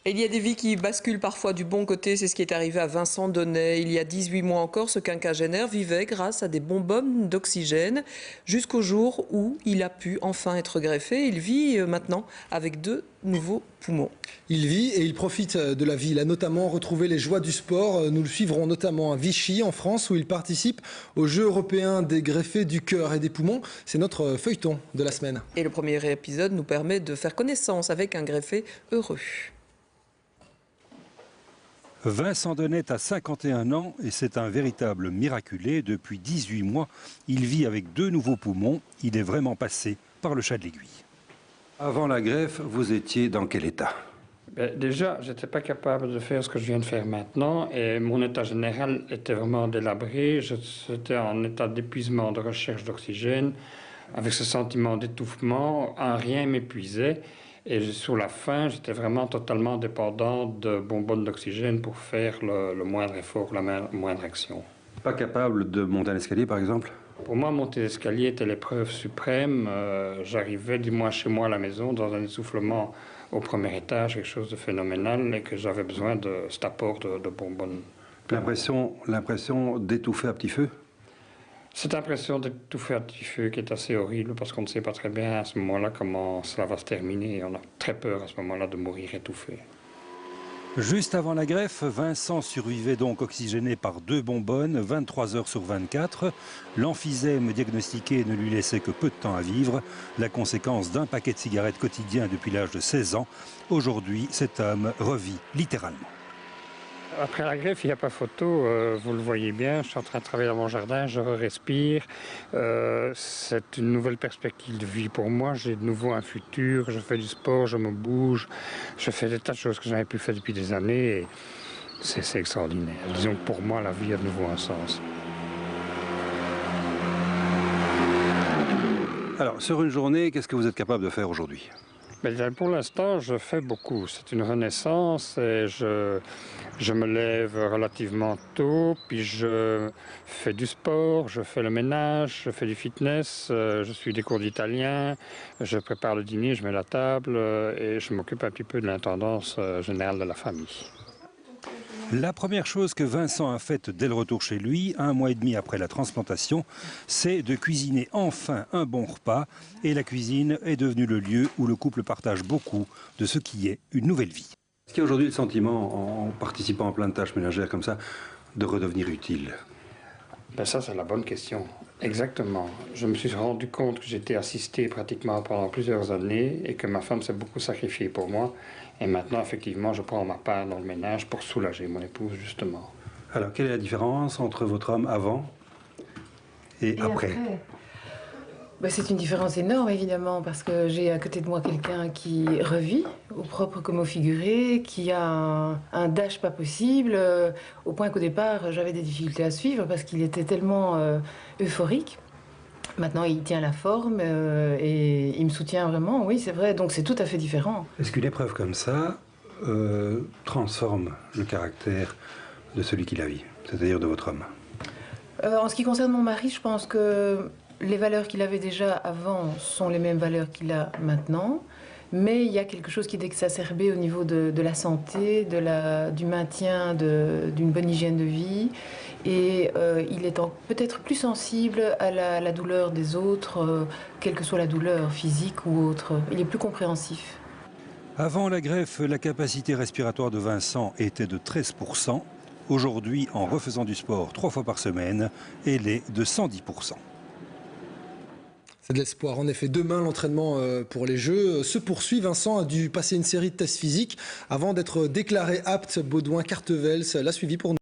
Et il y a des vies qui basculent parfois du bon côté, c'est ce qui est arrivé à Vincent Donnet. Il y a 18 mois encore, ce quinquagénaire vivait grâce à des bonbonnes d'oxygène jusqu'au jour où il a pu enfin être greffé. Il vit maintenant avec 2 nouveaux poumons. Il vit et il profite de la vie. Il a notamment retrouvé les joies du sport. Nous le suivrons notamment à Vichy, en France, où il participe aux Jeux européens des greffés du cœur et des poumons. C'est notre feuilleton de la semaine. Et le premier épisode nous permet de faire connaissance avec un greffé heureux. Vincent Donnet a 51 ans et c'est un véritable miraculé. Depuis 18 mois, il vit avec 2 nouveaux poumons. Il est vraiment passé par le chat de l'aiguille. Avant la greffe, vous étiez dans quel état? Déjà, je n'étais pas capable de faire ce que je viens de faire maintenant et mon état général était vraiment délabré. J'étais en état d'épuisement, de recherche d'oxygène, avec ce sentiment d'étouffement. Rien m'épuisait. Et sur la fin, j'étais vraiment totalement dépendant de bonbonnes d'oxygène pour faire le moindre effort, la moindre action. Pas capable de monter un escalier, par exemple? Pour moi, monter l'escalier était l'épreuve suprême. J'arrivais dimanche chez moi à la maison dans un essoufflement au premier étage, quelque chose de phénoménal, et que j'avais besoin de cet apport de bonbonnes. L'impression d'étouffer à petit feu? Cette impression d'étouffer à petit feu qui est assez horrible parce qu'on ne sait pas très bien à ce moment-là comment cela va se terminer. Et on a très peur à ce moment-là de mourir étouffé. Juste avant la greffe, Vincent survivait donc oxygéné par 2 bonbonnes, 23 heures sur 24. L'emphysème diagnostiqué ne lui laissait que peu de temps à vivre, la conséquence d'un paquet de cigarettes quotidien depuis l'âge de 16 ans. Aujourd'hui, cet homme revit littéralement. Après la greffe, il n'y a pas photo, vous le voyez bien, je suis en train de travailler dans mon jardin, je respire. C'est une nouvelle perspective de vie pour moi, j'ai de nouveau un futur, je fais du sport, je me bouge, je fais des tas de choses que je n'avais plus fait depuis des années et c'est extraordinaire. Disons que pour moi, la vie a de nouveau un sens. Alors, sur une journée, qu'est-ce que vous êtes capable de faire aujourd'hui? Pour l'instant, je fais beaucoup. C'est une renaissance et je me lève relativement tôt, puis je fais du sport, je fais le ménage, je fais du fitness, je suis des cours d'italien, je prépare le dîner, je mets la table et je m'occupe un petit peu de l'intendance générale de la famille. La première chose que Vincent a faite dès le retour chez lui, 1 mois et demi après la transplantation, c'est de cuisiner enfin un bon repas. Et la cuisine est devenue le lieu où le couple partage beaucoup de ce qui est une nouvelle vie. Est-ce qu'il y a aujourd'hui le sentiment, en participant à plein de tâches ménagères comme ça, de redevenir utile? Ça, c'est la bonne question. Exactement. Je me suis rendu compte que j'étais assisté pratiquement pendant plusieurs années et que ma femme s'est beaucoup sacrifiée pour moi. Et maintenant, effectivement, je prends ma part dans le ménage pour soulager mon épouse, justement. Alors, quelle est la différence entre votre homme avant et après? C'est une différence énorme, évidemment, parce que j'ai à côté de moi quelqu'un qui revit, au propre comme au figuré, qui a un dash pas possible, au point qu'au départ, j'avais des difficultés à suivre parce qu'il était tellement euphorique. Maintenant, il tient la forme et il me soutient vraiment, oui, c'est vrai, donc c'est tout à fait différent. Est-ce qu'une épreuve comme ça transforme le caractère de celui qui la vit, c'est-à-dire de votre homme? En ce qui concerne mon mari, je pense que les valeurs qu'il avait déjà avant sont les mêmes valeurs qu'il a maintenant, mais il y a quelque chose qui est exacerbé au niveau de la santé, du maintien d'une bonne hygiène de vie, et il est peut-être plus sensible à la douleur des autres, quelle que soit la douleur physique ou autre. Il est plus compréhensif. Avant la greffe, la capacité respiratoire de Vincent était de 13%. Aujourd'hui, en refaisant du sport 3 fois par semaine, elle est de 110%. C'est de l'espoir. En effet, demain, l'entraînement pour les Jeux se poursuit. Vincent a dû passer une série de tests physiques avant d'être déclaré apte. Baudouin Cartevels l'a suivi pour nous.